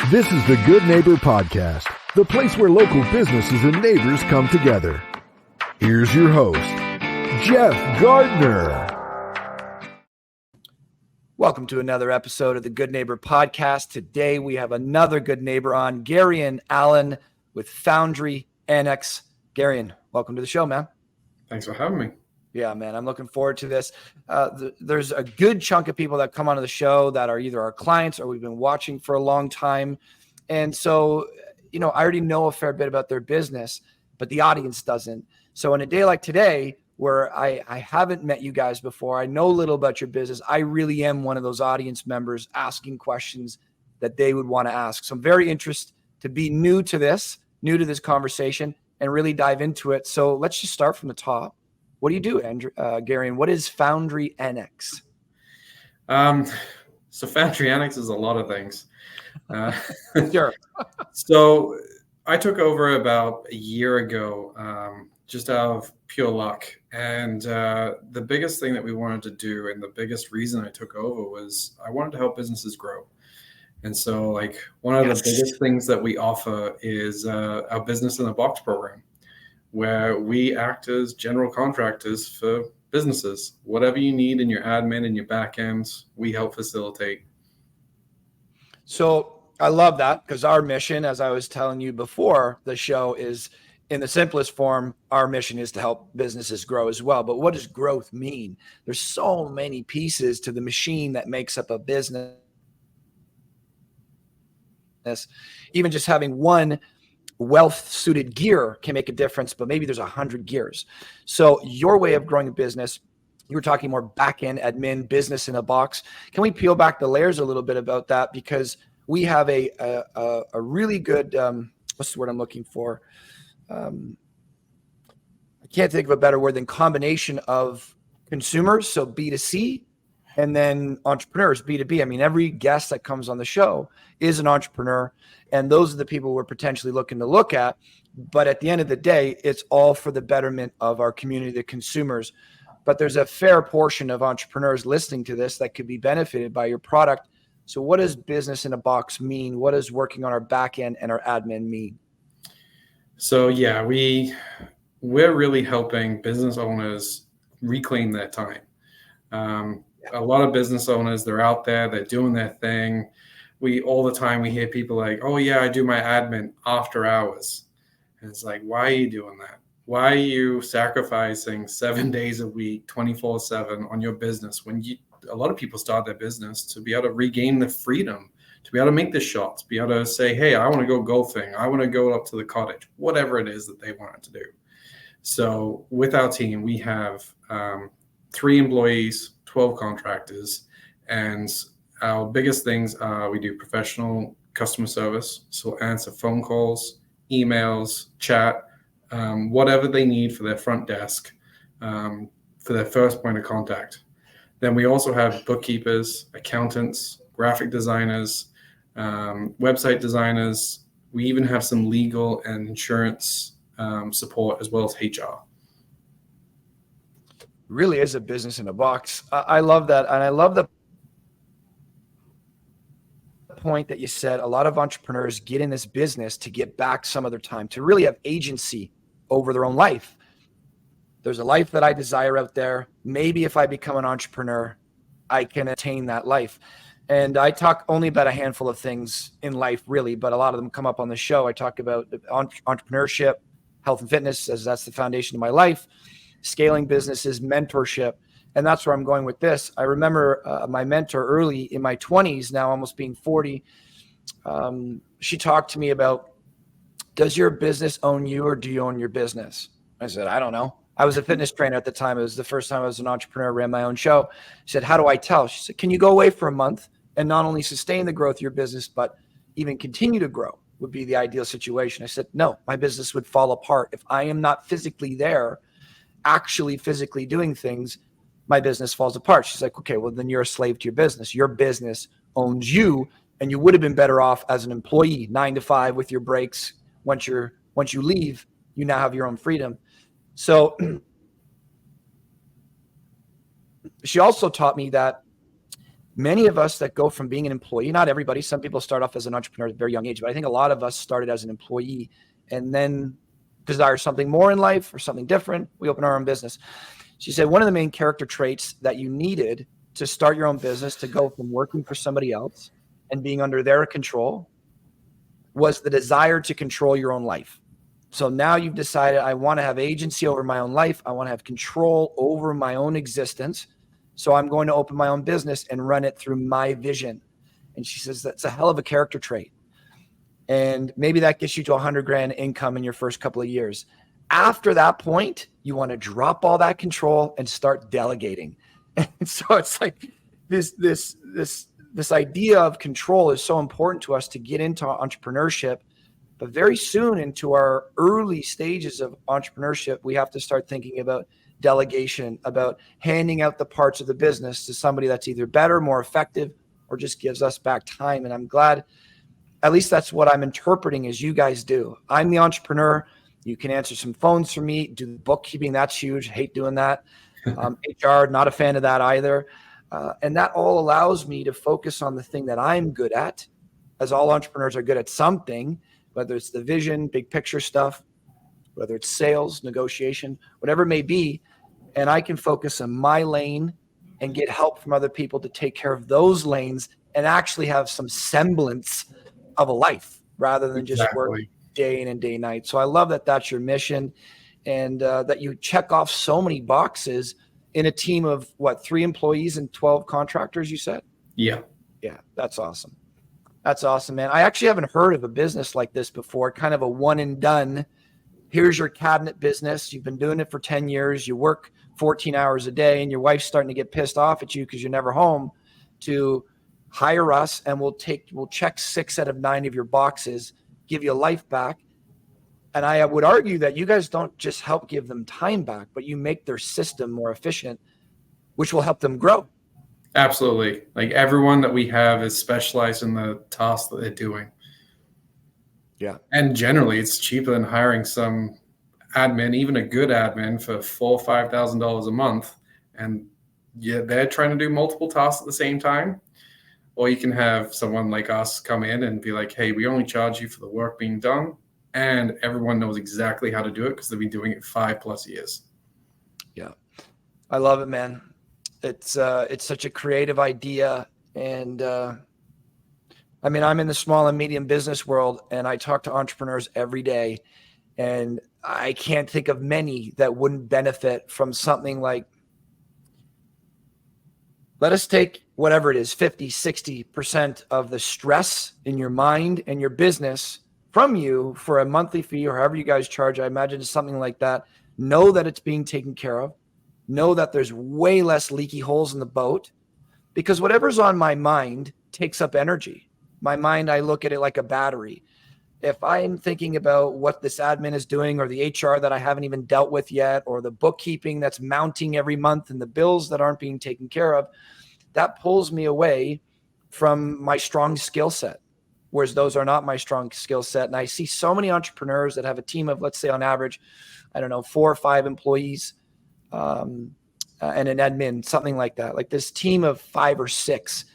This is the Good Neighbor Podcast, the place where local businesses and neighbors come together. Here's your host, Jeff Gardner. Welcome to another episode of the Good Neighbor Podcast. Today we have another good neighbor on, Garion Allen with Foundry, Annex. Garion, welcome to the show, man. Thanks for having me. Yeah, man, I'm looking forward to this. There's a good chunk of people that come onto the show that are either our clients or we've been watching for a long time. And so, I already know a fair bit about their business, but the audience doesn't. So on a day like today, where I haven't met you guys before, I know little about your business, I really am one of those audience members asking questions that they would want to ask. So I'm very interested to be new to this conversation and really dive into it. So let's just start from the top. What do you do, Garion? What is Foundry Annex? So Foundry Annex is a lot of things. Sure. So I took over about a year ago, just out of pure luck. And the biggest thing that we wanted to do, and the biggest reason I took over, was I wanted to help businesses grow. And so one of the biggest things that we offer is our Business in a Box program, where we act as general contractors for businesses. Whatever you need in your admin and your back end, we help facilitate. So I love that, because our mission, as I was telling you before the show, is in the simplest form, our mission is to help businesses grow as well. But what does growth mean? There's so many pieces to the machine that makes up a business. Even just having one wealth-suited gear can make a difference, but maybe there's 100 gears. So your way of growing a business, you were talking more back-end admin, business in a box. Can we peel back the layers a little bit about that? Because we have a really good, what's the word I'm looking for? I can't think of a better word than combination of consumers, so B2C, and then entrepreneurs, B2B. I mean, every guest that comes on the show is an entrepreneur, and those are the people we're potentially looking to look at. But at the end of the day, it's all for the betterment of our community, the consumers. But there's a fair portion of entrepreneurs listening to this that could be benefited by your product. So what does business in a box mean? What does working on our back end and our admin mean? So yeah, we're really helping business owners reclaim their time. A lot of business owners, they're out there, they're doing their thing. All the time we hear people like, oh yeah, I do my admin after hours. And it's like, why are you doing that? Why are you sacrificing 7 days a week, 24/7 on your business when a lot of people start their business to be able to regain the freedom, to be able to make the shots, be able to say, hey, I want to go golfing. I want to go up to the cottage, whatever it is that they want to do. So with our team, we have 3 employees, 12 contractors, and our biggest things are we do professional customer service. So we'll answer phone calls, emails, chat, whatever they need for their front desk, for their first point of contact. Then we also have bookkeepers, accountants, graphic designers, website designers. We even have some legal and insurance support, as well as HR. Really is a business in a box. I love that. And I love the point that you said. A lot of entrepreneurs get in this business to get back some of their time, to really have agency over their own life. There's a life that I desire out there. Maybe if I become an entrepreneur, I can attain that life. And I talk only about a handful of things in life, really, but a lot of them come up on the show. I talk about entrepreneurship, health and fitness, as that's the foundation of my life, scaling businesses, mentorship. And that's where I'm going with this. I remember my mentor early in my 20s, now almost being 40. She talked to me about, does your business own you, or do you own your business? I said, I don't know. I was a fitness trainer at the time. It was the first time I was an entrepreneur, ran my own show. She said, how do I tell? She said, can you go away for a month and not only sustain the growth of your business, but even continue to grow would be the ideal situation. I said, no, my business would fall apart. If I am not physically there, actually physically doing things, my business falls apart. She's like, okay, well, then you're a slave to your business. Your business owns you, and you would have been better off as an employee, 9 to 5 with your breaks. Once you leave, you now have your own freedom. So she also taught me that many of us that go from being an employee, not everybody, some people start off as an entrepreneur at a very young age, but I think a lot of us started as an employee and then desire something more in life or something different. We open our own business. She said one of the main character traits that you needed to start your own business, to go from working for somebody else and being under their control, was the desire to control your own life. So now you've decided, I want to have agency over my own life. I want to have control over my own existence. So I'm going to open my own business and run it through my vision. And she says, that's a hell of a character trait. And maybe that gets you to 100 grand income in your first couple of years. After that point, you want to drop all that control and start delegating. And so it's like this idea of control is so important to us to get into entrepreneurship. But very soon into our early stages of entrepreneurship, we have to start thinking about delegation, about handing out the parts of the business to somebody that's either better, more effective, or just gives us back time. And I'm glad, at least that's what I'm interpreting as you guys do. I'm the entrepreneur. You can answer some phones for me, do the bookkeeping. That's huge. Hate doing that. HR, not a fan of that either. And that all allows me to focus on the thing that I'm good at, as all entrepreneurs are good at something, whether it's the vision, big picture stuff, whether it's sales, negotiation, whatever it may be. And I can focus on my lane and get help from other people to take care of those lanes and actually have some semblance of a life rather than just work day in and day night. So I love that that's your mission, and that you check off so many boxes in a team of 3 employees and 12 contractors, you said? Yeah. Yeah, that's awesome. That's awesome, man. I actually haven't heard of a business like this before, kind of a one and done. Here's your cabinet business. You've been doing it for 10 years. You work 14 hours a day and your wife's starting to get pissed off at you because you're never home, to hire us and we'll check 6 out of 9 of your boxes, give you life back. And I would argue that you guys don't just help give them time back, but you make their system more efficient, which will help them grow. Absolutely. Like everyone that we have is specialized in the task that they're doing. Yeah. And generally it's cheaper than hiring some admin, even a good admin, for $4,000 or $5,000 a month. And yeah, they're trying to do multiple tasks at the same time. Or you can have someone like us come in and be like, hey, we only charge you for the work being done. And everyone knows exactly how to do it because they've been doing it 5+ years. Yeah. I love it, man. It's such a creative idea. And I mean, I'm in the small and medium business world and I talk to entrepreneurs every day, and I can't think of many that wouldn't benefit from something like, let us take whatever it is, 50, 60% of the stress in your mind and your business from you for a monthly fee or however you guys charge. I imagine it's something like that. Know that it's being taken care of. Know that there's way less leaky holes in the boat, because whatever's on my mind takes up energy. My mind, I look at it like a battery. If I'm thinking about what this admin is doing, or the HR that I haven't even dealt with yet, or the bookkeeping that's mounting every month and the bills that aren't being taken care of, that pulls me away from my strong skill set, whereas those are not my strong skill set. And I see so many entrepreneurs that have a team of, let's say on average, 4 or 5 employees, and an admin, something like that, like this team of 5 or 6.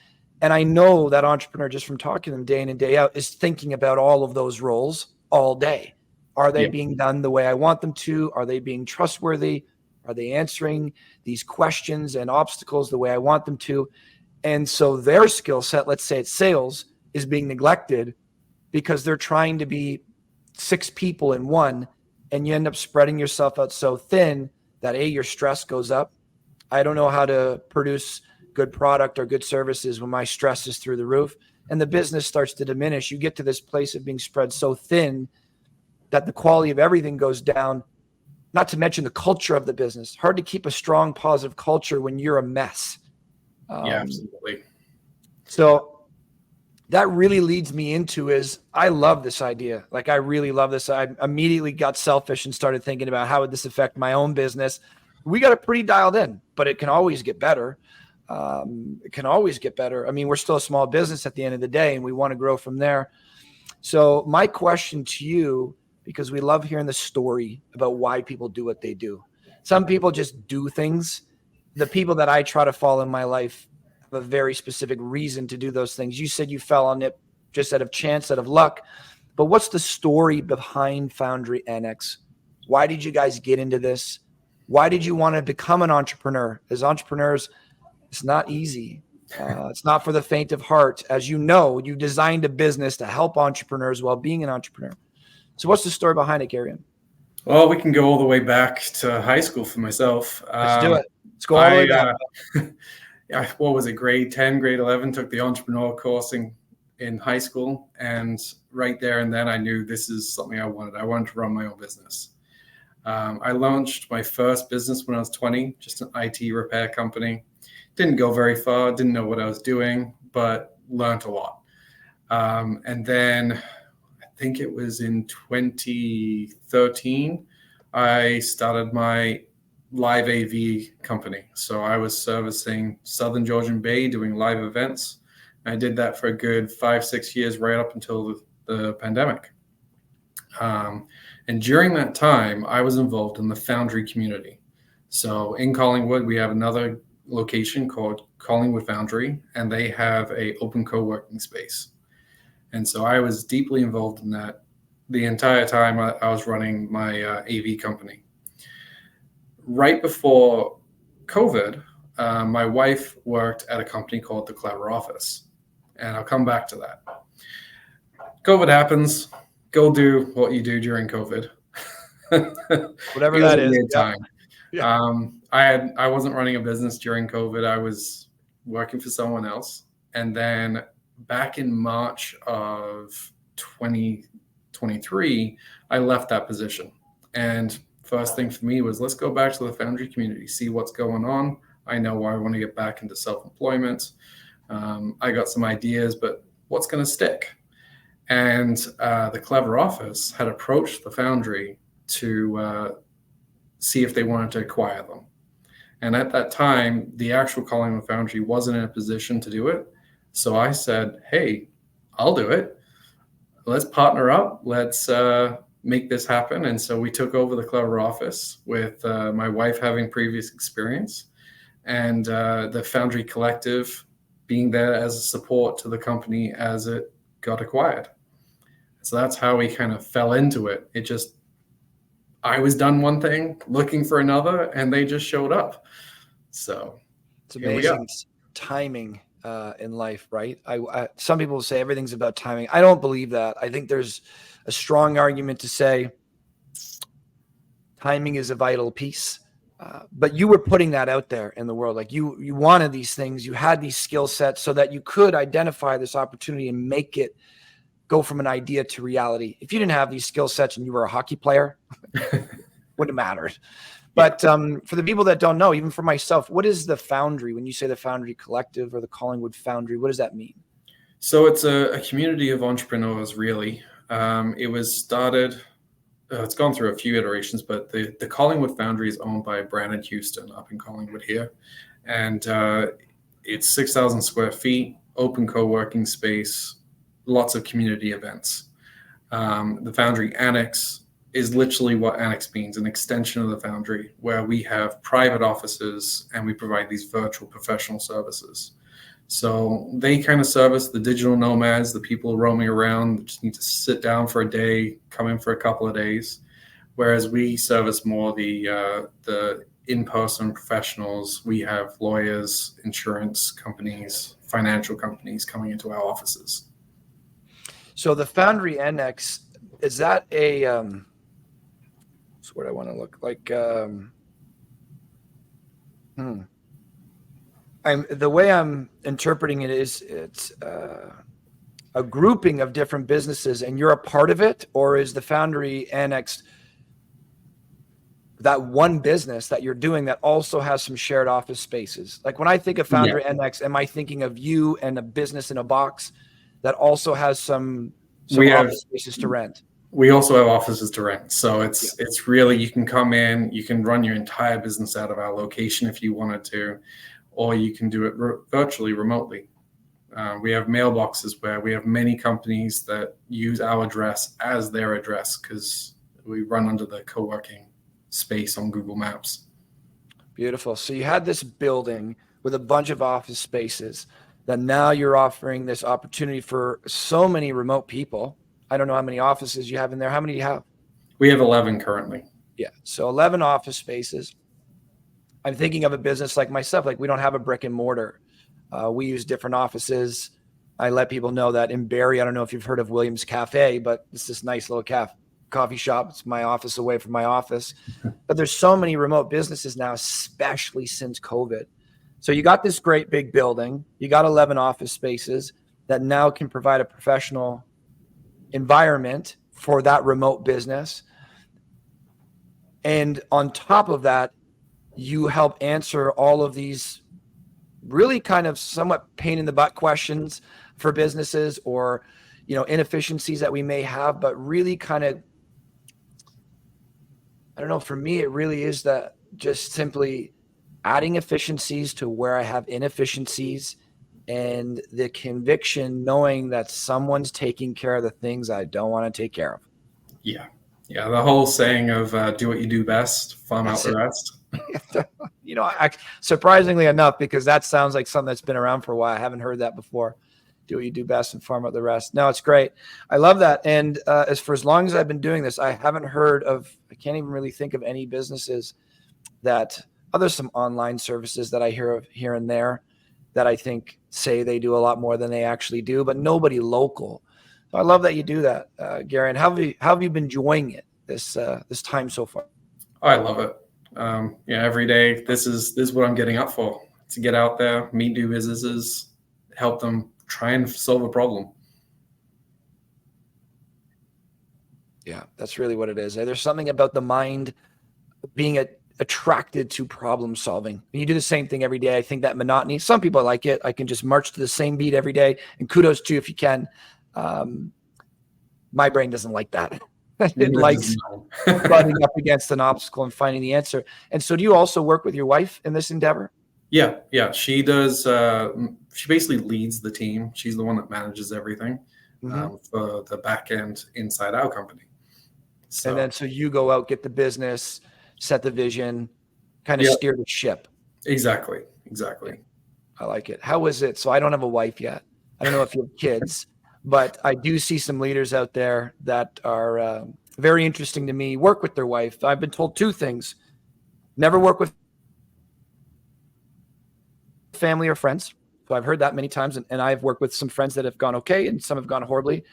And I know that entrepreneur, just from talking to them day in and day out, is thinking about all of those roles all day. Are they being done the way I want them to? Are they being trustworthy? Are they answering these questions and obstacles the way I want them to? And so their skill set, let's say it's sales, is being neglected because they're trying to be 6 people in one, and you end up spreading yourself out so thin that your stress goes up. I don't know how to produce good product or good services when my stress is through the roof, and the business starts to diminish. You get to this place of being spread so thin that the quality of everything goes down, not to mention the culture of the business. Hard to keep a strong, positive culture when you're a mess. Yeah, absolutely. So that really leads me into is, I love this idea. Like, I really love this. I immediately got selfish and started thinking about how would this affect my own business. We got it pretty dialed in, but it can always get better. It can always get better. I mean, we're still a small business at the end of the day, and we want to grow from there. So my question to you, because we love hearing the story about why people do what they do. Some people just do things. The people that I try to follow in my life have a very specific reason to do those things. You said you fell on it just out of chance, out of luck. But what's the story behind Foundry Annex? Why did you guys get into this? Why did you want to become an entrepreneur? As entrepreneurs, it's not easy. It's not for the faint of heart. As you know, you designed a business to help entrepreneurs while being an entrepreneur. So what's the story behind it, Garion? Well, we can go all the way back to high school for myself. Let's do it. Let's go all the way back. What was it, grade 10, grade 11, took the entrepreneur course in high school. And right there and then I knew this is something I wanted. I wanted to run my own business. I launched my first business when I was 20, just an IT repair company. Didn't go very far, didn't know what I was doing, but learned a lot. And then I think it was in 2013, I started my live AV company. So I was servicing Southern Georgian Bay, doing live events. I did that for a good 5-6 years, right up until the pandemic. And during that time, I was involved in the Foundry community. So in Collingwood, we have another location called Collingwood Foundry, and they have a open co-working space. And so I was deeply involved in that the entire time I was running my AV company. Right before COVID, my wife worked at a company called The Clever Office, and I'll come back to that. COVID happens. Go do what you do during COVID. Whatever that is. Time. Yeah. I wasn't running a business during COVID. I was working for someone else. And then back in March of 2023, I left that position. And first thing for me was, let's go back to the Foundry community, see what's going on. I know I want to get back into self-employment. I got some ideas, but what's going to stick? And the Clever Office had approached the Foundry to see if they wanted to acquire them. And at that time, the actual Collingwood Foundry wasn't in a position to do it. So I said, hey, I'll do it. Let's partner up. Let's make this happen. And so we took over the Clever Office with my wife having previous experience and the Foundry Collective being there as a support to the company as it got acquired. So that's how we kind of fell into it. I was done one thing, looking for another, and they just showed up. So it's amazing timing in life, right? Some people say everything's about timing. I don't believe that. I think there's a strong argument to say timing is a vital piece. But you were putting that out there in the world. Like you wanted these things, you had these skill sets so that you could identify this opportunity and make it go from an idea to reality. If you didn't have these skill sets and you were a hockey player, wouldn't have mattered. But for the people that don't know, even for myself, what is the Foundry? When you say the Foundry Collective or the Collingwood Foundry, what does that mean? So it's a community of entrepreneurs, really. It was started, it's gone through a few iterations, but the Collingwood Foundry is owned by Brandon Houston up in Collingwood here. And it's 6,000 square feet, open co-working space, lots of community events. The Foundry Annex is literally what Annex means, an extension of the Foundry, where we have private offices and we provide these virtual professional services. So they kind of service the digital nomads, the people roaming around that just need to sit down for a day, come in for a couple of days, whereas we service more the in-person professionals. We have lawyers, insurance companies, financial companies coming into our offices. So the Foundry Annex, is that a what's what I want to look like? The way I'm interpreting it is it's a grouping of different businesses, and you're a part of it, or is the Foundry Annex that one business that you're doing that also has some shared office spaces? Like when I think of Foundry Annex, am I thinking of you and a business in a box that also has some office spaces to rent? We also have offices to rent. So it's really, you can come in, you can run your entire business out of our location if you wanted to, or you can do it virtually, remotely. We have mailboxes where we have many companies that use our address as their address because we run under the co-working space on Google Maps. Beautiful. So you had this building. with a bunch of office spaces, that now you're offering this opportunity for so many remote people. I don't know how many offices you have in there. How many do you have? We have 11 currently. Yeah. So 11 office spaces. I'm thinking of a business like myself, like we don't have a brick and mortar. We use different offices. I let people know that in Barrie, I don't know if you've heard of Williams Cafe, but it's this nice little coffee shop. It's my office away from my office. But there's so many remote businesses now, especially since COVID. So you got this great big building. You got 11 office spaces that now can provide a professional environment for that remote business. And on top of that, you help answer all of these really kind of somewhat pain in the butt questions for businesses, or, inefficiencies that we may have, but really kind of, I don't know, for me, it really is that just simply adding efficiencies to where I have inefficiencies, and the conviction knowing that someone's taking care of the things I don't want to take care of. Yeah. Yeah. The whole saying of do what you do best, farm out the rest. Surprisingly enough, because that sounds like something that's been around for a while. I haven't heard that before. Do what you do best and farm out the rest. No, it's great. I love that. And as long as I've been doing this, I haven't heard of, I can't even really think of any businesses that, there's some online services that I hear of here and there that I think say they do a lot more than they actually do, but nobody local. So I love that you do that, Garion. How have you been enjoying it this time so far? Oh, I love it. Every day, this is what I'm getting up for, to get out there, meet new businesses, help them try and solve a problem. Yeah, that's really what it is. There's something about the mind being attracted to problem solving. When you do the same thing every day, I think that monotony, some people like it. I can just march to the same beat every day, and kudos to you if you can. My brain doesn't like that. It likes butting up against an obstacle and finding the answer. And so do you also work with your wife in this endeavor? Yeah. She does. She basically leads the team. She's the one that manages everything for the back end inside our company. So, and then so you go out, get the business, set the vision, kind of steer the ship. Exactly. I like it. How is it? So I don't have a wife yet. I don't know if you have kids, but I do see some leaders out there that are very interesting to me. Work with their wife. I've been told two things: never work with family or friends. So I've heard that many times, and I've worked with some friends that have gone okay, and some have gone horribly.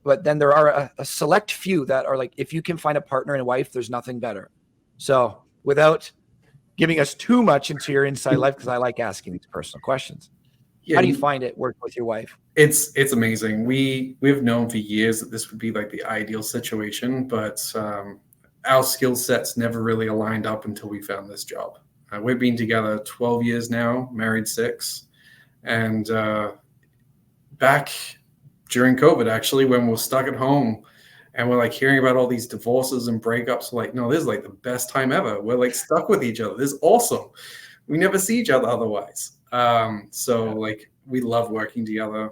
But then there are a select few that are like, if you can find a partner and a wife, there's nothing better. So without giving us too much into your inside life, because I like asking these personal questions. How do you find it working with your wife? It's amazing. We've known for years that this would be like the ideal situation, but our skill sets never really aligned up until we found this job. We've been together 12 years now, married 6. And back during COVID, actually, when we're stuck at home and we're like hearing about all these divorces and breakups, we're like, no, this is like the best time ever. We're like stuck with each other. This is awesome. We never see each other otherwise. Like we love working together.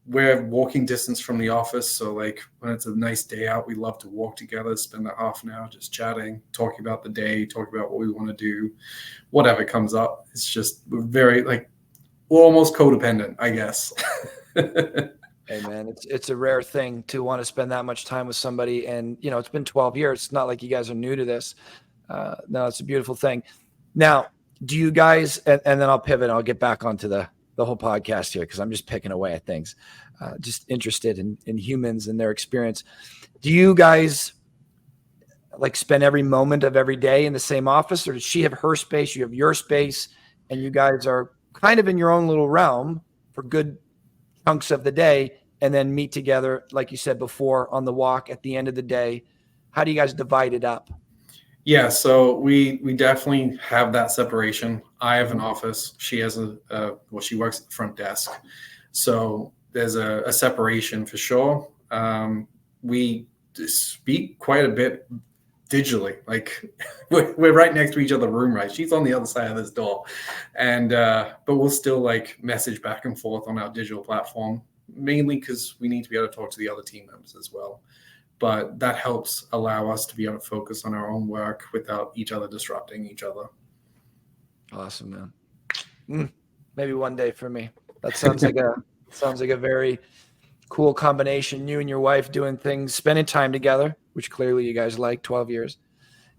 We're walking distance from the office. So like when it's a nice day out, we love to walk together, spend a half an hour just chatting, talking about the day, talking about what we want to do, whatever comes up. It's just, we're almost codependent, I guess. Hey man, it's a rare thing to want to spend that much time with somebody. And, it's been 12 years. It's not like you guys are new to this. No, it's a beautiful thing. Now, do you guys, and then I'll pivot and I'll get back onto the whole podcast here, because I'm just picking away at things, just interested in humans and their experience. Do you guys like spend every moment of every day in the same office, or does she have her space, you have your space, and you guys are kind of in your own little realm for good chunks of the day, and then meet together, like you said before, on the walk at the end of the day? How do you guys divide it up? Yeah, so we definitely have that separation. I have an office. She has she works at the front desk. So there's a separation for sure. We speak quite a bit digitally. Like we're right next to each other room, right? She's on the other side of this door. And but we'll still like message back and forth on our digital platform, mainly because we need to be able to talk to the other team members as well. But that helps allow us to be able to focus on our own work without each other disrupting each other. Awesome, man. Maybe one day for me. That sounds like a very cool combination. You and your wife doing things, spending time together, which clearly you guys like, 12 years,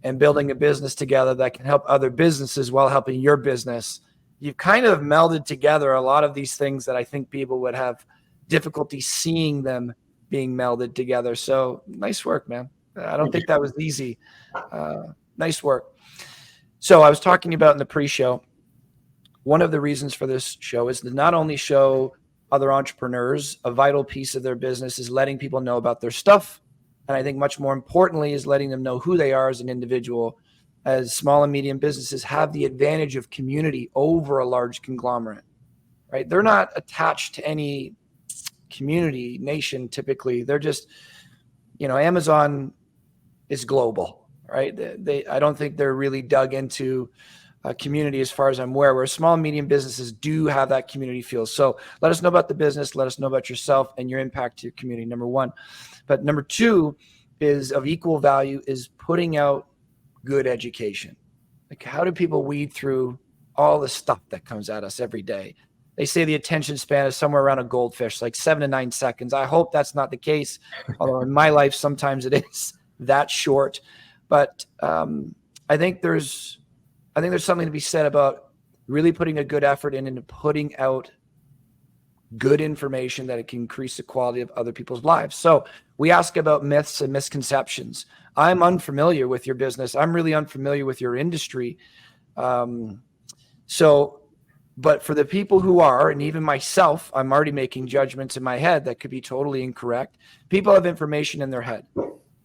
and building a business together that can help other businesses while helping your business. You've kind of melded together a lot of these things that I think people would have difficulty seeing them being melded together. So nice work, man. I don't think that was easy. Nice work. So I was talking about in the pre-show, one of the reasons for this show is to not only show other entrepreneurs a vital piece of their business is letting people know about their stuff. And I think much more importantly is letting them know who they are as an individual, as small and medium businesses have the advantage of community over a large conglomerate, right? They're not attached to any community, nation, typically. They're just, Amazon is global, right? I don't think they're really dug into a community as far as I'm aware, where small and medium businesses do have that community feel. So let us know about the business. Let us know about yourself and your impact to your community, number one. But number two is of equal value is putting out good education. Like, how do people weed through all the stuff that comes at us every day? They say the attention span is somewhere around a goldfish, like 7 to 9 seconds. I hope that's not the case, although in my life, sometimes it is that short. But I think there's something to be said about really putting a good effort into putting out good information that it can increase the quality of other people's lives. So we ask about myths and misconceptions. I'm unfamiliar with your business. I'm really unfamiliar with your industry. But for the people who are, and even myself, I'm already making judgments in my head that could be totally incorrect. People have information in their head,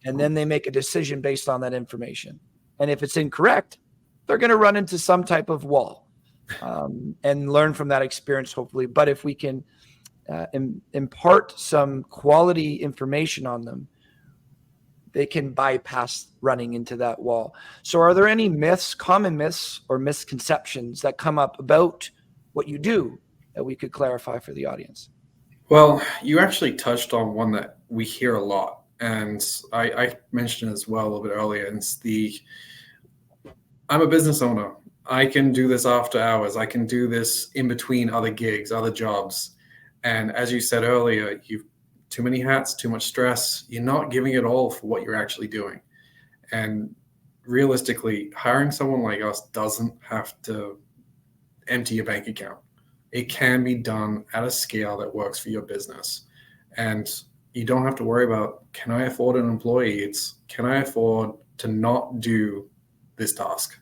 and then they make a decision based on that information. And if it's incorrect, they're going to run into some type of wall and learn from that experience, hopefully. But if we can impart some quality information on them, they can bypass running into that wall. So are there any myths, common myths or misconceptions that come up about what you do that we could clarify for the audience? Well, you actually touched on one that we hear a lot, and I mentioned it as well a little bit earlier. And it's I'm a business owner. I can do this after hours. I can do this in between other gigs, other jobs. And as you said earlier, you've too many hats, too much stress. You're not giving it all for what you're actually doing. And realistically, hiring someone like us doesn't have to empty your bank account. It can be done at a scale that works for your business. And you don't have to worry about, can I afford an employee? It's, can I afford to not do this task?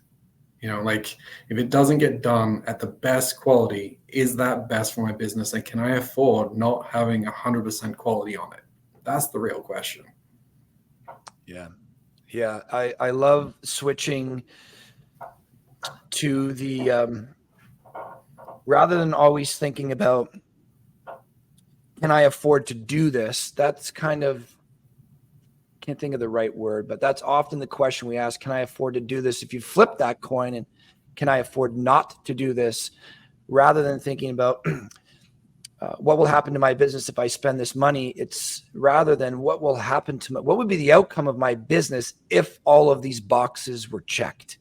Like, if it doesn't get done at the best quality, is that best for my business? And can I afford not having 100% quality on it? That's the real question. Yeah. I love switching to the, rather than always thinking about, can I afford to do this? That's kind of, can't think of the right word, but that's often the question we ask. Can I afford to do this? If you flip that coin and can I afford not to do this, rather than thinking about what will happen to my business if I spend this money, it's rather than what will happen to what would be the outcome of my business if all of these boxes were checked?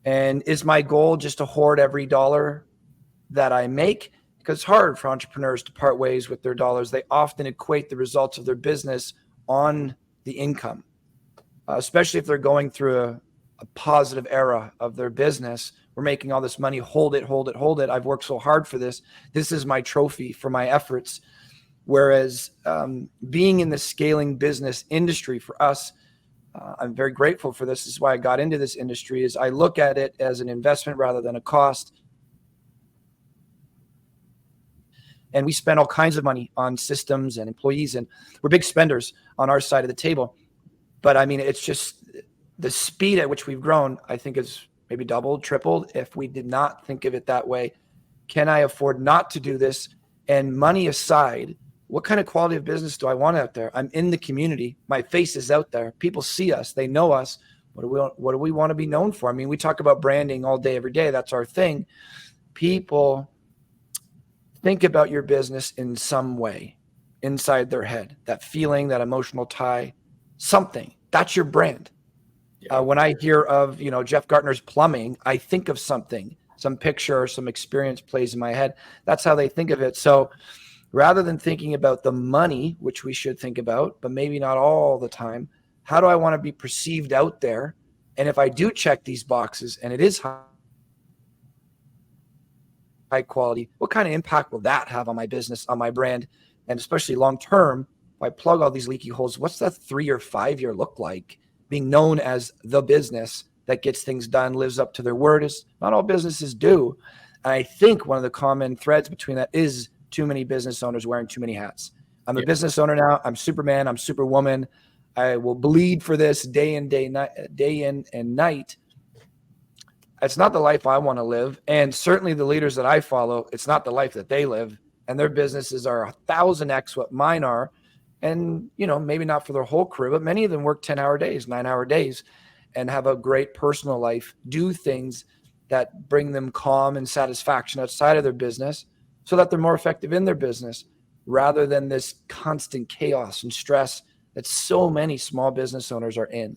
And is my goal just to hoard every dollar that I make? Because it's hard for entrepreneurs to part ways with their dollars. They often equate the results of their business on the income, especially if they're going through a positive era of their business. We're making all this money. Hold it. I've worked so hard for this. This is my trophy for my efforts. Whereas being in the scaling business industry for us, I'm very grateful for this. This is why I got into this industry, is I look at it as an investment rather than a cost. And we spend all kinds of money on systems and employees, and we're big spenders on our side of the table. But I mean, it's just the speed at which we've grown, I think, is maybe doubled, tripled if we did not think of it that way. Can I afford not to do this? And money aside, what kind of quality of business do I want out there? I'm in the community. My face is out there. People see us. They know us. What do we want to be known for? I mean, we talk about branding all day, every day. That's our thing. People think about your business in some way inside their head, that feeling, that emotional tie, something. That's your brand. Yeah. When I hear of, Jeff Gartner's plumbing, I think of something. some picture or some experience plays in my head. That's how they think of it. So rather than thinking about the money, which we should think about, but maybe not all the time, how do I want to be perceived out there? And if I do check these boxes and it is high quality, what kind of impact will that have on my business, on my brand? And especially long term, if I plug all these leaky holes, what's that 3 or 5 year look like? Being known as the business that gets things done, lives up to their word. Is not all businesses do. And I think one of the common threads between that is too many business owners wearing too many hats. I'm a business owner now. I'm Superman. I'm Superwoman. I will bleed for this day in and night. It's not the life I want to live. And certainly the leaders that I follow, it's not the life that they live. And their businesses are 1,000x what mine are. And, maybe not for their whole career, but many of them work 10-hour days, 9-hour days, and have a great personal life, do things that bring them calm and satisfaction outside of their business so that they're more effective in their business rather than this constant chaos and stress that so many small business owners are in.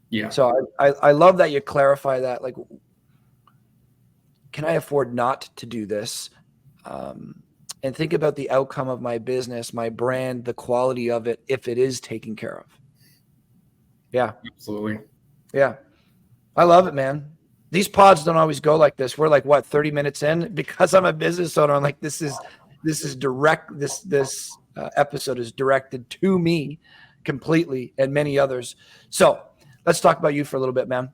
Yeah. So I love that you clarify that. Like, can I afford not to do this? And think about the outcome of my business, my brand, the quality of it, if it is taken care of. Yeah. Absolutely. Yeah. I love it, man. These pods don't always go like this. We're like, 30 minutes in? Because I'm a business owner, I'm like, this is direct. This episode is directed to me completely and many others. So let's talk about you for a little bit, man.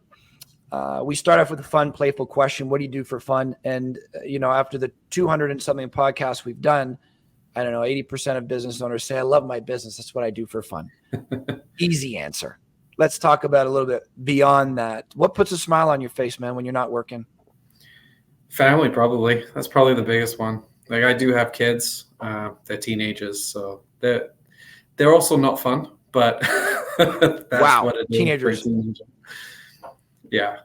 We start off with a fun, playful question. What do you do for fun? And, after the 200 and something podcasts we've done, I don't know, 80% of business owners say, I love my business. That's what I do for fun. Easy answer. Let's talk about a little bit beyond that. What puts a smile on your face, man, when you're not working? Family, probably. That's probably the biggest one. Like, I do have kids. They're teenagers, so they're also not fun, but that's what it is. Teenagers. Yeah.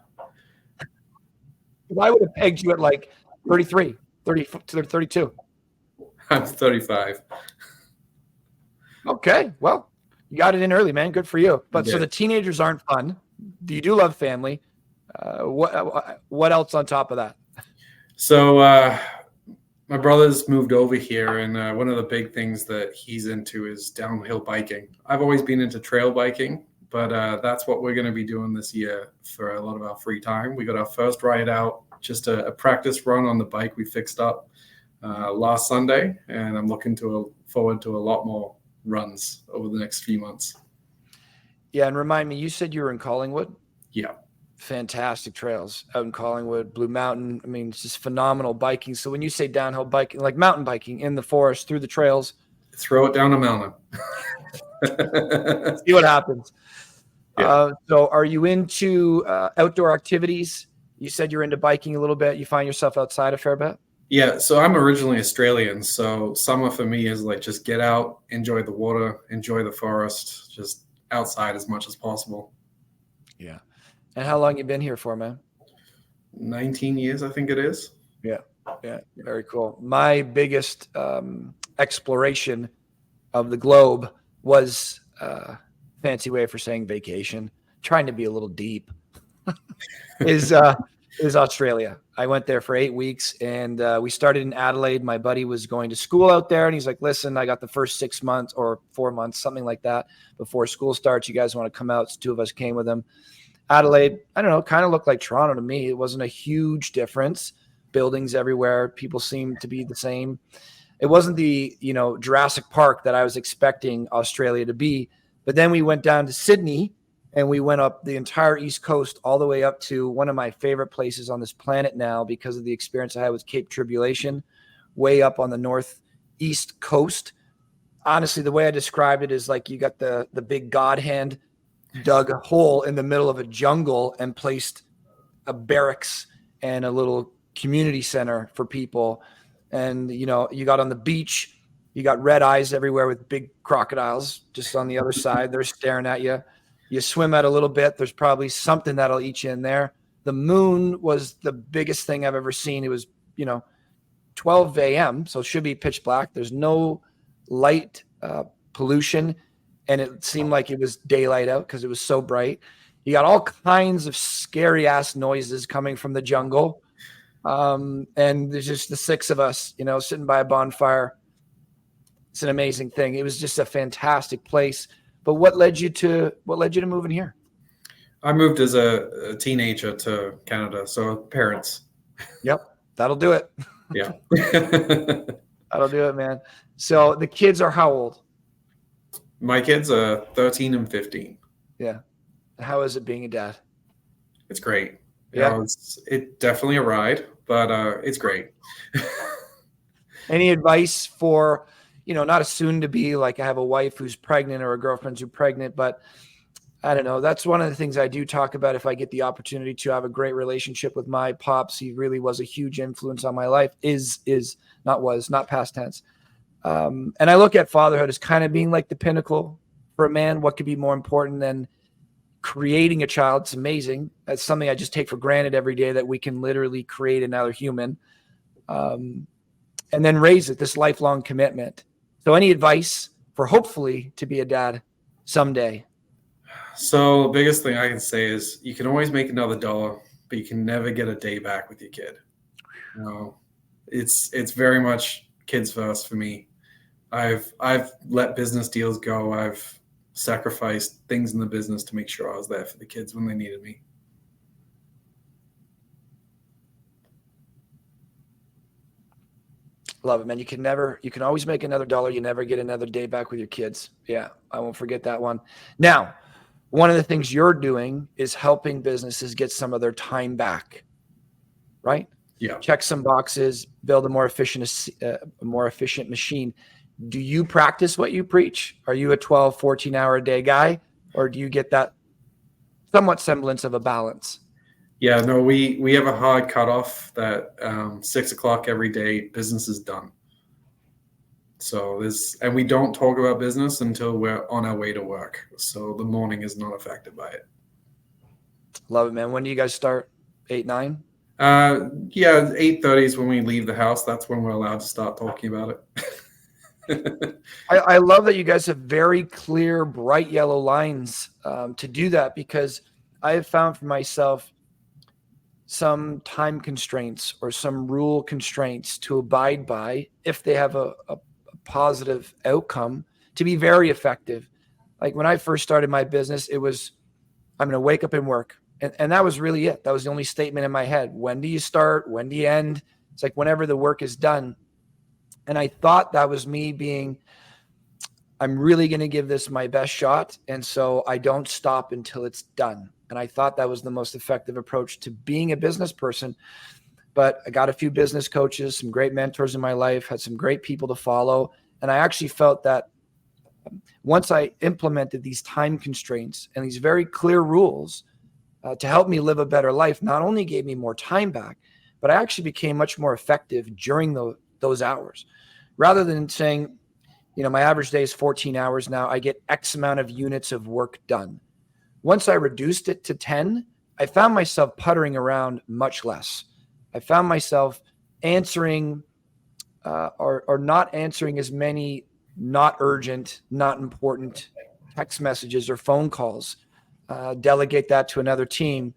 I would have pegged you at like 33, 30 to 32. I'm 35. Okay. Well, you got it in early, man. Good for you. But so the teenagers aren't fun. You do love family. What else on top of that? So my brother's moved over here, and one of the big things that he's into is downhill biking. I've always been into trail biking, but that's what we're going to be doing this year for a lot of our free time. We got our first ride out, just a practice run on the bike we fixed up last Sunday, and I'm looking forward to a lot more runs over the next few months. Yeah, and remind me, you said you were in Collingwood? Yeah. Fantastic trails out in Collingwood, Blue Mountain. I mean, it's just phenomenal biking. So when you say downhill biking, like mountain biking in the forest, through the trails. Throw it down a mountain. See what happens. Yeah. So are you into outdoor activities? You said you're into biking a little bit. You find yourself outside a fair bit? Yeah, so I'm originally Australian, so summer for me is like just get out, enjoy the water, enjoy the forest, just outside as much as possible. Yeah. And how long you been here for, man? 19 years, I think it is. Yeah. Very cool. My biggest exploration of the globe was fancy way for saying vacation, trying to be a little deep, is Australia. I went there for 8 weeks, and we started in Adelaide. My buddy was going to school out there, and he's like, listen, I got the first 6 months or 4 months, something like that, before school starts. You guys want to come out? So 2 of us came with him. Adelaide, I don't know, kind of looked like Toronto to me. It wasn't a huge difference. Buildings everywhere. People seemed to be the same. It wasn't the, Jurassic Park that I was expecting Australia to be. But then we went down to Sydney, and we went up the entire East Coast all the way up to one of my favorite places on this planet now because of the experience I had with Cape Tribulation, way up on the northeast coast. Honestly, the way I described it is like you got the big God hand dug a hole in the middle of a jungle and placed a barracks and a little community center for people. And, you got on the beach, you got red eyes everywhere with big crocodiles just on the other side. They're staring at you. You swim out a little bit. There's probably something that'll eat you in there. The moon was the biggest thing I've ever seen. It was, 12 a.m., so it should be pitch black. There's no light pollution, and it seemed like it was daylight out because it was so bright. You got all kinds of scary-ass noises coming from the jungle. And there's just the 6 of us, sitting by a bonfire. It's an amazing thing. It was just a fantastic place. But what led you to moving here? I moved as a teenager to Canada, so parents. Yep, that'll do it. Yeah. That'll do it, man. So the kids are how old? My kids are 13 and 15. Yeah. How is it being a dad? It's great. Yeah. It's definitely a ride, but it's great. Any advice for, not a soon to be, like I have a wife who's pregnant or a girlfriend who's pregnant, but I don't know. That's one of the things I do talk about if I get the opportunity to have a great relationship with my pops. He really was a huge influence on my life, not past tense. And I look at fatherhood as kind of being like the pinnacle for a man. What could be more important than creating a child? It's amazing. That's something I just take for granted every day, that we can literally create another human, and then raise it, this lifelong commitment. So any advice for hopefully to be a dad someday? So the biggest thing I can say is you can always make another dollar, but you can never get a day back with your kid. It's very much kids first for me. I've let business deals go. I've sacrificed things in the business to make sure I was there for the kids when they needed me. Love it, man. You can always make another dollar. You never get another day back with your kids. Yeah, I won't forget that one. Now, one of the things you're doing is helping businesses get some of their time back, right? Yeah. Check some boxes, build a more efficient machine. Do you practice what you preach? Are you a 12, 14-hour a day guy, or do you get that somewhat semblance of a balance? Yeah, no, we have a hard cutoff that 6 o'clock every day, business is done. So and we don't talk about business until we're on our way to work. So the morning is not affected by it. Love it, man. When do you guys start? 8, 9? Yeah, 8:30 is when we leave the house. That's when we're allowed to start talking about it. I love that you guys have very clear, bright yellow lines to do that, because I have found for myself some time constraints or some rule constraints to abide by if they have a positive outcome to be very effective. Like when I first started my business, it was, I'm going to wake up and work. And that was really it. That was the only statement in my head. When do you start? When do you end? It's like whenever the work is done. And I thought that was me being, I'm really going to give this my best shot. And so I don't stop until it's done. And I thought that was the most effective approach to being a business person. But I got a few business coaches, some great mentors in my life, had some great people to follow. And I actually felt that once I implemented these time constraints and these very clear rules to help me live a better life, not only gave me more time back, but I actually became much more effective during those hours. Rather than saying, my average day is 14 hours now, I get X amount of units of work done. Once I reduced it to 10, I found myself puttering around much less. I found myself answering or not answering as many not urgent, not important text messages or phone calls. Delegate that to another team.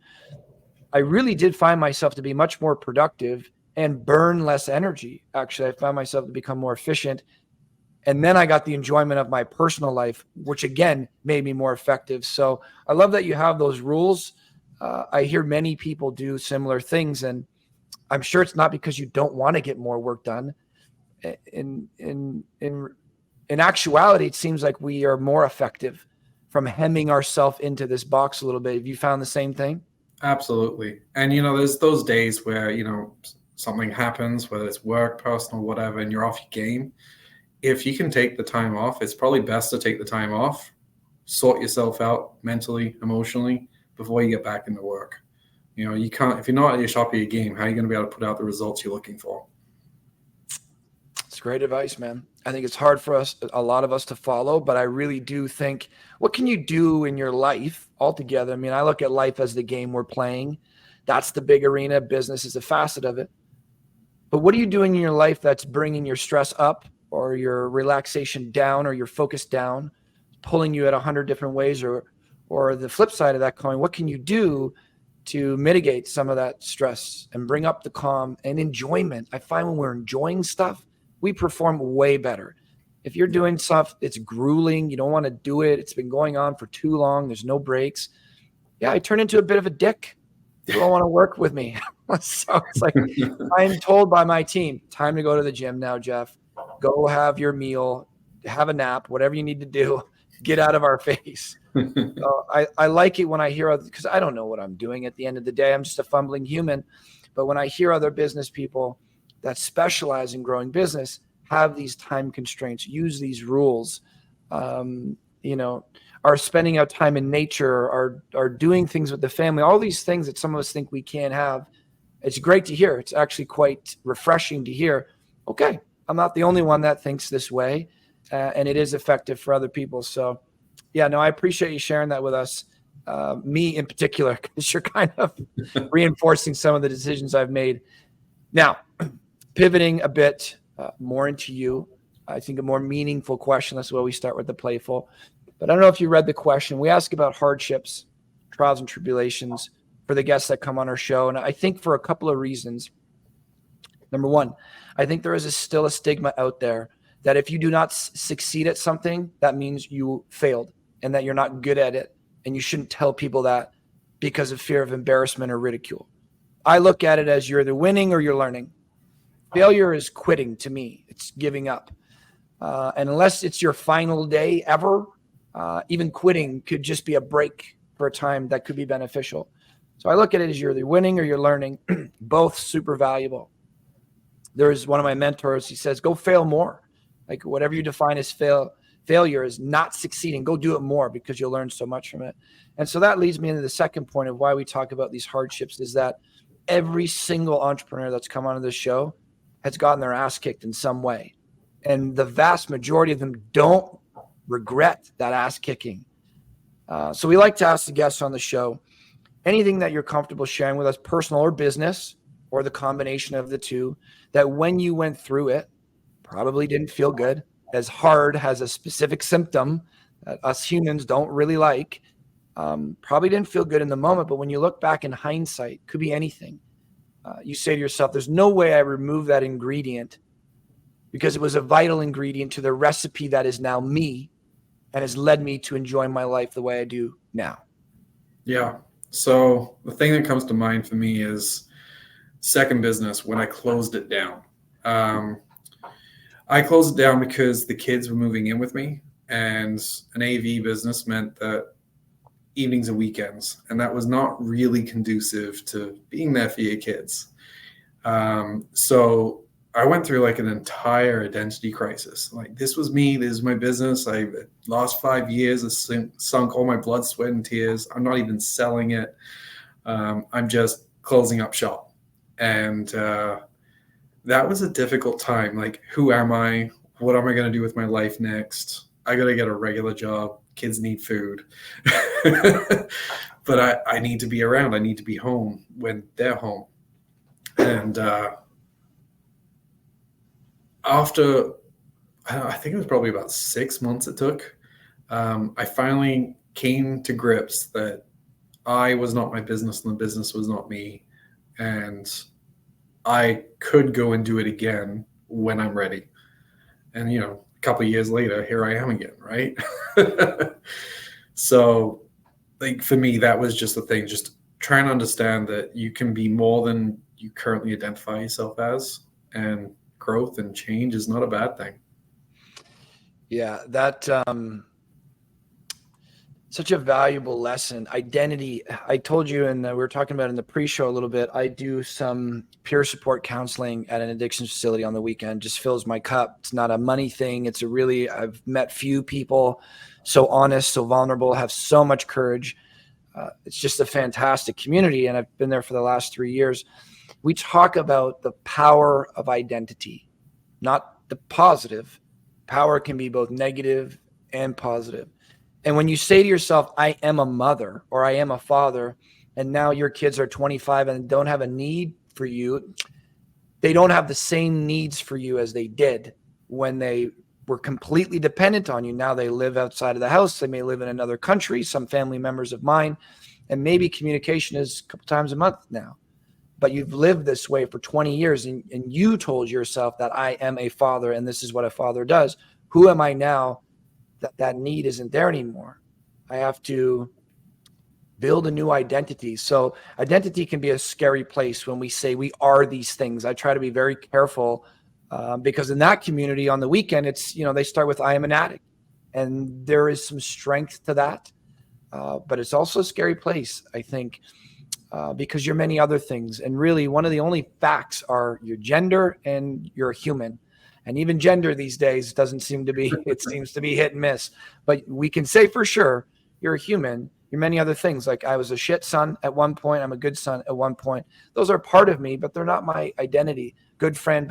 I really did find myself to be much more productive and burn less energy. Actually, I found myself to become more efficient. And then I got the enjoyment of my personal life, which again made me more effective. So I love that you have those rules. I hear many people do similar things, and I'm sure it's not because you don't want to get more work done. In actuality, it seems like we are more effective from hemming ourselves into this box a little bit. Have you found the same thing? Absolutely. And, there's those days where, something happens, whether it's work, personal, whatever, and you're off your game. If you can take the time off, it's probably best to take the time off, sort yourself out mentally, emotionally, before you get back into work. You can't, if you're not at your top of your game, how are you going to be able to put out the results you're looking for? It's great advice, man. I think it's hard for a lot of us to follow, but I really do think, what can you do in your life altogether? I mean, I look at life as the game we're playing. That's the big arena. Business is a facet of it. But what are you doing in your life that's bringing your stress up or your relaxation down or your focus down, pulling you at 100 different ways? Or the flip side of that coin, what can you do to mitigate some of that stress and bring up the calm and enjoyment. I find when we're enjoying stuff, we perform way better. If you're doing stuff, it's grueling, you don't want to do it, it's been going on for too long, there's no breaks. Yeah, I turn into a bit of a dick. People don't want to work with me. So it's like, I'm told by my team, time to go to the gym now, Jeff. Go have your meal, have a nap, whatever you need to do. Get out of our face. So I like it when I hear, because I don't know what I'm doing at the end of the day. I'm just a fumbling human. But when I hear other business people that specialize in growing business have these time constraints, use these rules, are spending out time in nature, are doing things with the family, all these things that some of us think we can't have. It's great to hear. It's actually quite refreshing to hear, okay, I'm not the only one that thinks this way, and it is effective for other people. So yeah, no, I appreciate you sharing that with us, me in particular, because you're kind of reinforcing some of the decisions I've made. Now, pivoting a bit more into you, I think a more meaningful question. That's why we start with the playful. But I don't know if you read the question. We ask about hardships, trials, and tribulations for the guests that come on our show. And I think for a couple of reasons. Number one, I think there is still a stigma out there that if you do not succeed at something, that means you failed and that you're not good at it. And you shouldn't tell people that because of fear of embarrassment or ridicule. I look at it as you're either winning or you're learning. Failure is quitting to me. It's giving up. And unless it's your final day ever, even quitting could just be a break for a time that could be beneficial. So I look at it as you're either winning or you're learning, both super valuable. There's one of my mentors, he says, go fail more. Like whatever you define as failure is not succeeding. Go do it more because you'll learn so much from it. And so that leads me into the second point of why we talk about these hardships is that every single entrepreneur that's come onto this show has gotten their ass kicked in some way. And the vast majority of them don't regret that ass kicking. So we like to ask the guests on the show, anything that you're comfortable sharing with us, personal or business, or the combination of the two, that when you went through it, probably didn't feel good, as hard has a specific symptom that us humans don't really like, probably didn't feel good in the moment, but when you look back in hindsight, could be anything. You say to yourself, there's no way I remove that ingredient because it was a vital ingredient to the recipe that is now me and has led me to enjoy my life the way I do now. Yeah. So the thing that comes to mind for me is second business when I closed it down. I closed it down because the kids were moving in with me, and an AV business meant that evenings and weekends, and that was not really conducive to being there for your kids. So I went through like an entire identity crisis. Like, this was me, this is my business. I lost 5 years, I sunk all my blood, sweat, and tears. I'm not even selling it. I'm just closing up shop. And that was a difficult time. Like, who am I? What am I going to do with my life next? I got to get a regular job. Kids need food. But I need to be around. I need to be home when they're home. And after, I think it was probably about 6 months it took, I finally came to grips that I was not my business and the business was not me. And I could go and do it again when I'm ready. And, a couple of years later, here I am again, right? So, like, for me, that was just the thing, just trying to understand that you can be more than you currently identify yourself as, and growth and change is not a bad thing. Yeah, that such a valuable lesson. Identity. I told you, and we were talking about in the pre-show a little bit, I do some peer support counseling at an addiction facility on the weekend. Just fills my cup. It's not a money thing. I've met few people so honest, so vulnerable, have so much courage. It's just a fantastic community, and I've been there for the last 3 years. We talk about the power of identity, not the positive. Power can be both negative and positive. And when you say to yourself, I am a mother or I am a father, and now your kids are 25 and don't have a need for you, they don't have the same needs for you as they did when they were completely dependent on you. Now they live outside of the house. They may live in another country. Some family members of mine And maybe communication is a couple times a month now. But you've lived this way for 20 years and you told yourself that I am a father and this is what a father does. Who am I now that need isn't there anymore? I have to build a new identity. So identity can be a scary place when we say we are these things. I try to be very careful because in that community on the weekend, it's, they start with I am an addict. And there is some strength to that. But it's also a scary place, I think. Because you're many other things. And really, one of the only facts are your gender and you're human. And even gender these days doesn't seem to be, it seems to be hit and miss. But we can say for sure, you're a human. You're many other things. Like I was a shit son at one point. I'm a good son at one point. Those are part of me, but they're not my identity. Good friend,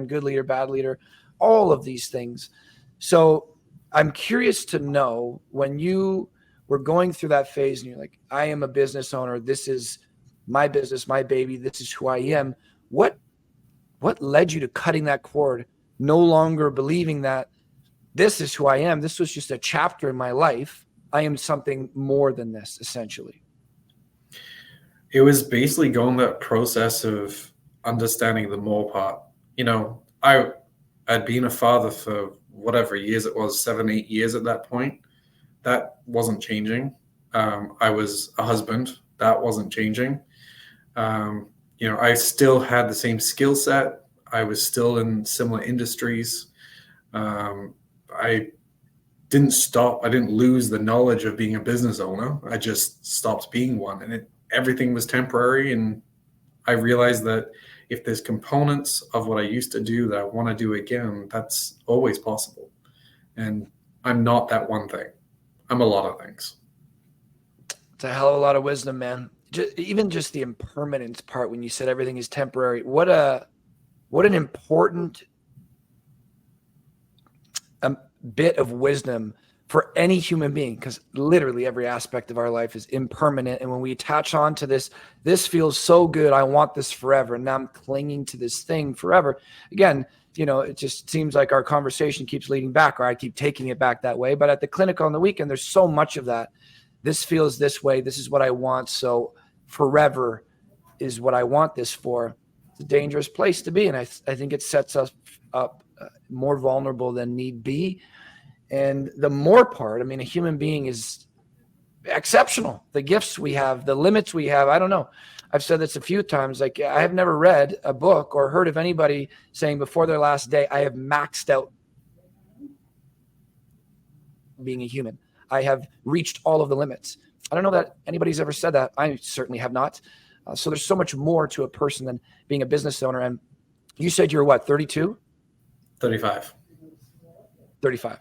good leader, bad leader, all of these things. So I'm curious to know when you were going through that phase and you're like, I am a business owner. This is my business, my baby. This is who I am. What led you to cutting that cord, no longer believing that this is who I am? This was just a chapter in my life. I am something more than this, essentially. It was basically going that process of understanding the more part. I'd been a father for whatever years it was, 7-8 years at that point. That wasn't changing. I was a husband. That wasn't changing. I still had the same skill set. I was still in similar industries. I didn't stop. I didn't lose the knowledge of being a business owner. I just stopped being one. And everything was temporary. And I realized that if there's components of what I used to do that I want to do again, that's always possible. And I'm not that one thing. I'm a lot of things. It's a hell of a lot of wisdom, man. Even just the impermanence part, when you said everything is temporary, what an important bit of wisdom for any human being, because literally every aspect of our life is impermanent. And when we attach on to this feels so good. I want this forever. And now I'm clinging to this thing forever. Again, it just seems like our conversation keeps leading back, or I keep taking it back that way. But at the clinic on the weekend, there's so much of that. This feels this way. This is what I want. So forever is what I want this for. It's a dangerous place to be. And I think it sets us up more vulnerable than need be. And the more part, a human being is exceptional. The gifts we have, the limits we have, I don't know. I've said this a few times. Like, I have never read a book or heard of anybody saying before their last day, I have maxed out being a human. I have reached all of the limits. I don't know that anybody's ever said that. I certainly have not. So there's so much more to a person than being a business owner. And you said you're what, 32? 35. 35.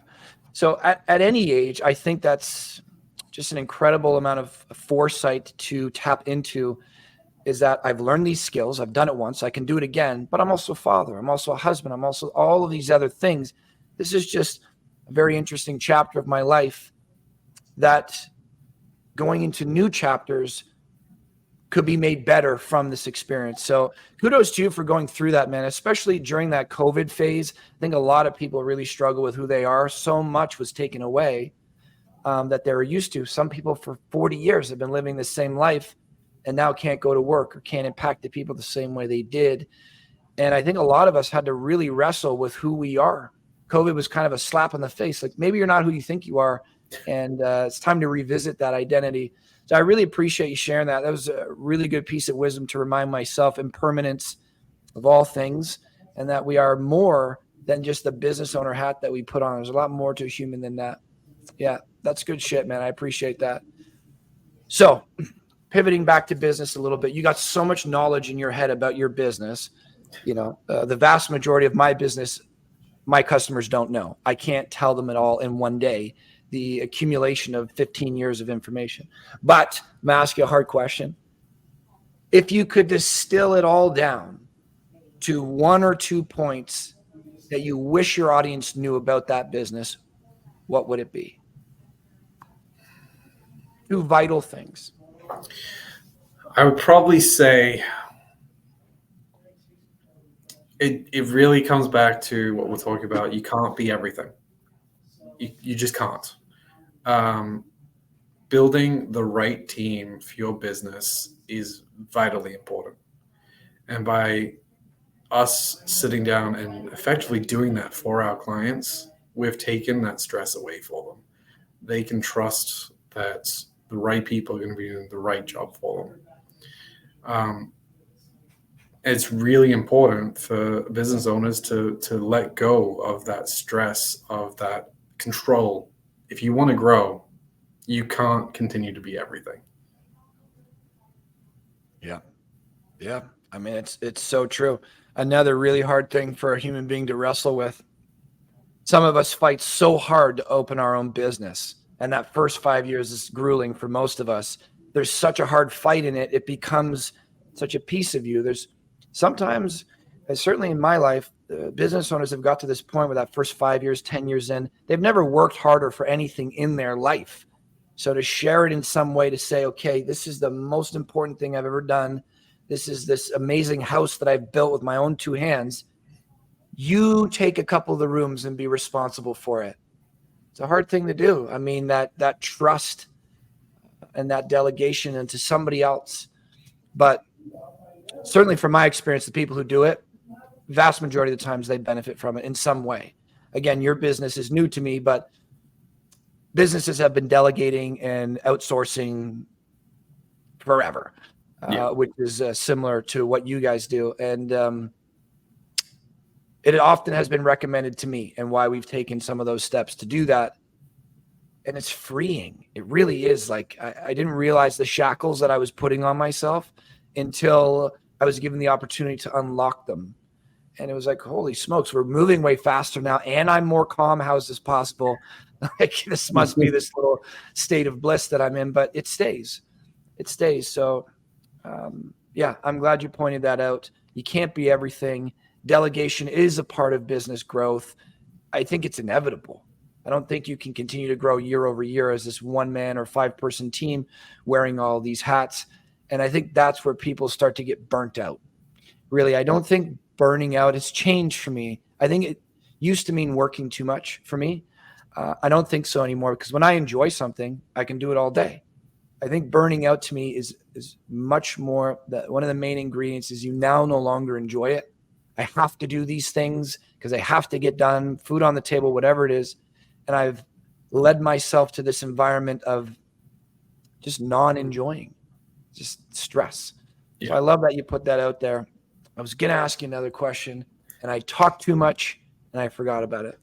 So at any age, I think that's just an incredible amount of foresight to tap into, is that I've learned these skills. I've done it once. I can do it again, but I'm also a father. I'm also a husband. I'm also all of these other things. This is just a very interesting chapter of my life that going into new chapters could be made better from this experience. So kudos to you for going through that, man, especially during that COVID phase. I think a lot of people really struggle with who they are. So much was taken away that they were used to. Some people for 40 years have been living the same life and now can't go to work or can't impact the people the same way they did. And I think a lot of us had to really wrestle with who we are. COVID was kind of a slap in the face. Like, maybe you're not who you think you are. And it's time to revisit that identity. So I really appreciate you sharing that. That was a really good piece of wisdom to remind myself impermanence of all things, and that we are more than just the business owner hat that we put on. There's a lot more to a human than that. Yeah, that's good shit, man. I appreciate that. So pivoting back to business a little bit, you got so much knowledge in your head about your business. The vast majority of my business, my customers don't know. I can't tell them it all in one day, the accumulation of 15 years of information. But I'm going to ask you a hard question. If you could distill it all down to 1 or 2 points that you wish your audience knew about that business, what would it be? 2 vital things. I would probably say it really comes back to what we're talking about. You can't be everything. You just can't. building the right team for your business is vitally important. And by us sitting down and effectively doing that for our clients, we've taken that stress away for them. They can trust that the right people are going to be doing the right job for them. It's really important for business owners to let go of that stress, of that control. If you want to grow, you can't continue to be everything. Yeah. Yeah. I mean, it's so true. Another really hard thing for a human being to wrestle with. Some of us fight so hard to open our own business. And that first 5 years is grueling for most of us. There's such a hard fight in it. It becomes such a piece of you. There's sometimes, and certainly in my life, business owners have got to this point where that first 5 years, 10 years in, they've never worked harder for anything in their life. So to share it in some way, to say, okay, this is the most important thing I've ever done. This is this amazing house that I've built with my own two hands. You take a couple of the rooms and be responsible for it. It's a hard thing to do. I mean, that trust and that delegation into somebody else. But certainly from my experience, the people who do it, vast majority of the times they benefit from it in some way. Again, your business is new to me, but businesses have been delegating and outsourcing forever, which is similar to what you guys do. And it often has been recommended to me, and why we've taken some of those steps to do that. And it's freeing. It really is. Like, I didn't realize the shackles that I was putting on myself until I was given the opportunity to unlock them. And it was like, holy smokes, we're moving way faster now, and I'm more calm. How is this possible? Like, this must be this little state of bliss that I'm in, but it stays. It stays. So, yeah, I'm glad you pointed that out. You can't be everything. Delegation is a part of business growth. I think it's inevitable. I don't think you can continue to grow year over year as this 1-man or 5-person team wearing all these hats. And I think that's where people start to get burnt out. Really, I don't think burning out has changed for me. I think it used to mean working too much for me. I don't think so anymore, because when I enjoy something, I can do it all day. I think burning out to me is much more that one of the main ingredients is you now no longer enjoy it. I have to do these things because I have to get done, food on the table, whatever it is. And I've led myself to this environment of just non-enjoying, just stress. Yeah. So I love that you put that out there. I was going to ask you another question, and I talked too much and I forgot about it.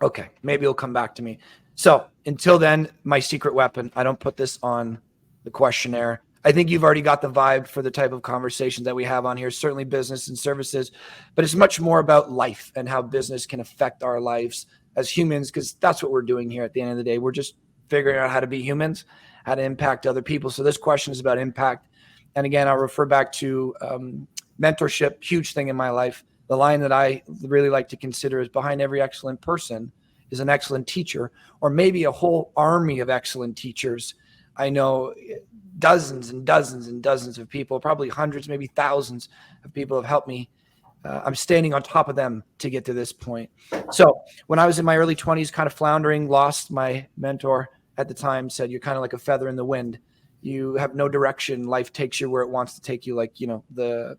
Okay, maybe it'll come back to me. So until then, my secret weapon, I don't put this on the questionnaire. I think you've already got the vibe for the type of conversation that we have on here, certainly business and services, but it's much more about life and how business can affect our lives as humans, because that's what we're doing here at the end of the day. We're just figuring out how to be humans, how to impact other people. So this question is about impact. And again, I'll refer back to mentorship, huge thing in my life. The line that I really like to consider is behind every excellent person is an excellent teacher, or maybe a whole army of excellent teachers. I know dozens and dozens and dozens of people, probably hundreds, maybe thousands of people have helped me. I'm standing on top of them to get to this point. So when I was in my early 20s, kind of floundering, lost my mentor at the time, said, you're kind of like a feather in the wind. You have no direction. Life takes you where it wants to take you, like, the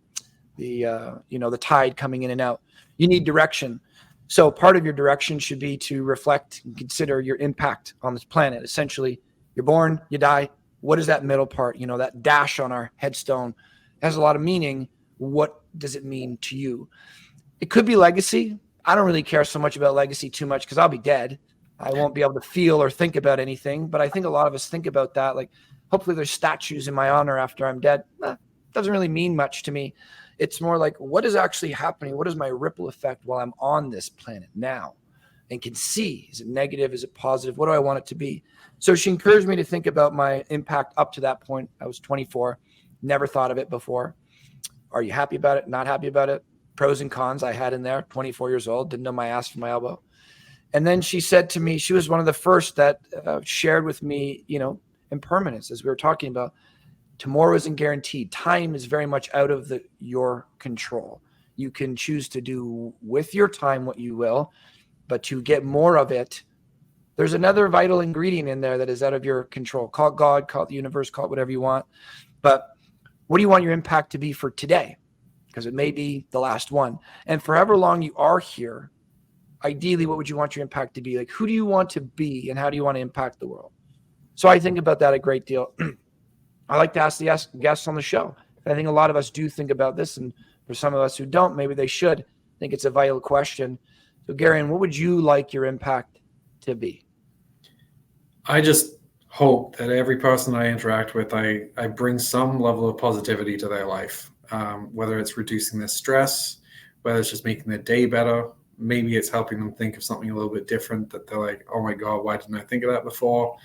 tide coming in and out. You need direction. So part of your direction should be to reflect and consider your impact on this planet. Essentially, you're born, you die. What is that middle part? That dash on our headstone has a lot of meaning. What does it mean to you? It could be legacy. I don't really care so much about legacy too much because I'll be dead. I won't be able to feel or think about anything. But I think a lot of us think about that. Like, hopefully there's statues in my honor after I'm dead. Doesn't really mean much to me. It's more like, what is actually happening? What is my ripple effect while I'm on this planet now? And can see, is it negative? Is it positive? What do I want it to be? So she encouraged me to think about my impact up to that point. I was 24, never thought of it before. Are you happy about it? Not happy about it? Pros and cons I had in there, 24 years old, didn't know my ass from my elbow. And then she said to me, she was one of the first that shared with me, impermanence, as we were talking about. Tomorrow isn't guaranteed. Time is very much out of your control. You can choose to do with your time what you will, but to get more of it, There's another vital ingredient in there that is out of your control. Call it God, call it the universe, call it whatever you want. But what do you want your impact to be for today? Because it may be the last one. And for however long you are here, ideally, what would you want your impact to be? Like, who do you want to be and how do you want to impact the world? So I think about that a great deal. I like to ask the guests on the show. I think a lot of us do think about this. And for some of us who don't, maybe they should. I think it's a vital question. So Garion, what would you like your impact to be? I just hope that every person I interact with, I bring some level of positivity to their life, whether it's reducing their stress, whether it's just making their day better. Maybe it's helping them think of something a little bit different that they're like, oh my God, why didn't I think of that before?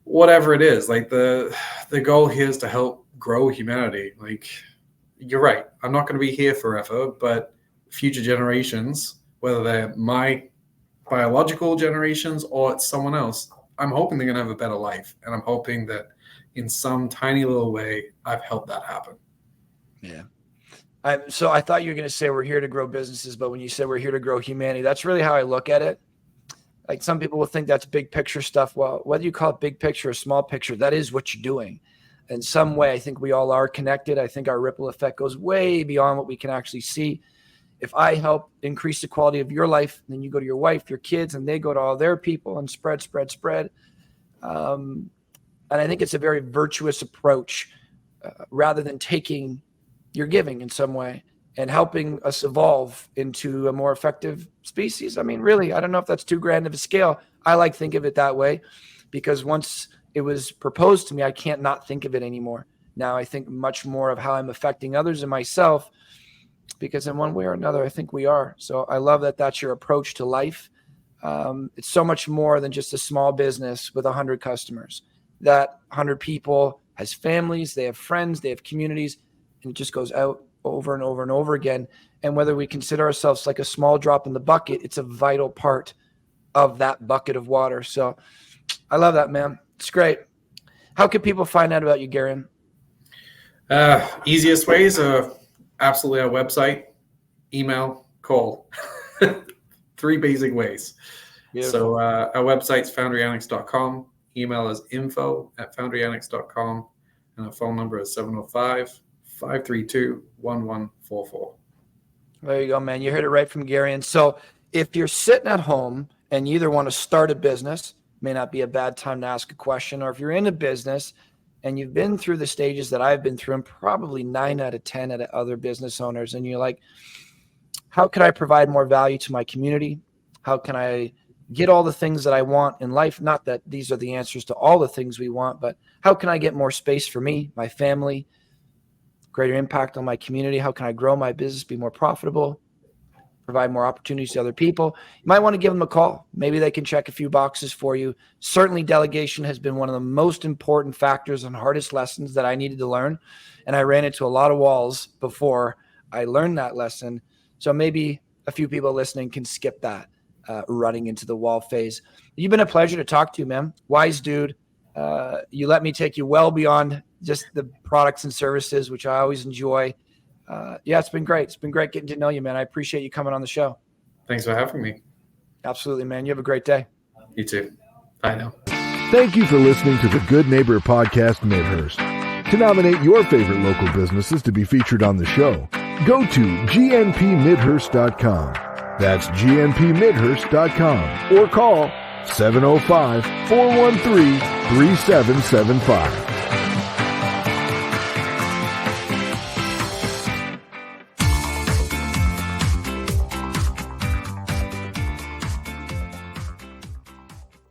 Whatever it is, like the goal here is to help grow humanity. Like, you're right. I'm not going to be here forever, but future generations, whether they're my biological generations or it's someone else, I'm hoping they're going to have a better life. And I'm hoping that in some tiny little way, I've helped that happen. Yeah. So I thought you were going to say we're here to grow businesses, but when you said we're here to grow humanity, that's really how I look at it. Like, some people will think that's big picture stuff. Well, whether you call it big picture or small picture, that is what you're doing. In some way, I think we all are connected. I think our ripple effect goes way beyond what we can actually see. If I help increase the quality of your life, then you go to your wife, your kids, and they go to all their people and spread. And I think it's a very virtuous approach rather than taking your giving in some way and helping us evolve into a more effective species. I mean, really, I don't know if that's too grand of a scale. I like think of it that way because once it was proposed to me, I can't not think of it anymore. Now I think much more of how I'm affecting others and myself, because in one way or another, I think we are. So I love that that's your approach to life. It's so much more than just a small business with 100 customers. That 100 people has families, they have friends, they have communities, and it just goes out over and over and over again. And whether we consider ourselves like a small drop in the bucket, it's a vital part of that bucket of water. So I love that, man. It's great. How can people find out about you, Garion? Easiest ways are absolutely our website, email, call. 3 basic ways. Beautiful. So our website's foundryannex.com. Email is info@foundryannex.com. And our phone number is 705-532-1144. There you go, man. You heard it right from Garion. So if you're sitting at home and you either want to start a business, may not be a bad time to ask a question, or if you're in a business and you've been through the stages that I've been through, and probably 9 out of 10 out of other business owners, and you're like, how can I provide more value to my community? How can I get all the things that I want in life? Not that these are the answers to all the things we want, but how can I get more space for me, my family, greater impact on my community? How can I grow my business, be more profitable, provide more opportunities to other people? You might want to give them a call. Maybe they can check a few boxes for you. Certainly delegation has been one of the most important factors and hardest lessons that I needed to learn. And I ran into a lot of walls before I learned that lesson. So maybe a few people listening can skip that running into the wall phase. You've been a pleasure to talk to, man. Wise dude. You let me take you well beyond just the products and services, which I always enjoy. Yeah, it's been great. It's been great getting to know you, man. I appreciate you coming on the show. Thanks for having me. Absolutely, man. You have a great day. You too. Bye now. Thank you for listening to the Good Neighbor Podcast Midhurst. To nominate your favorite local businesses to be featured on the show, go to gnpmidhurst.com. That's gnpmidhurst.com or call 705-413-3775.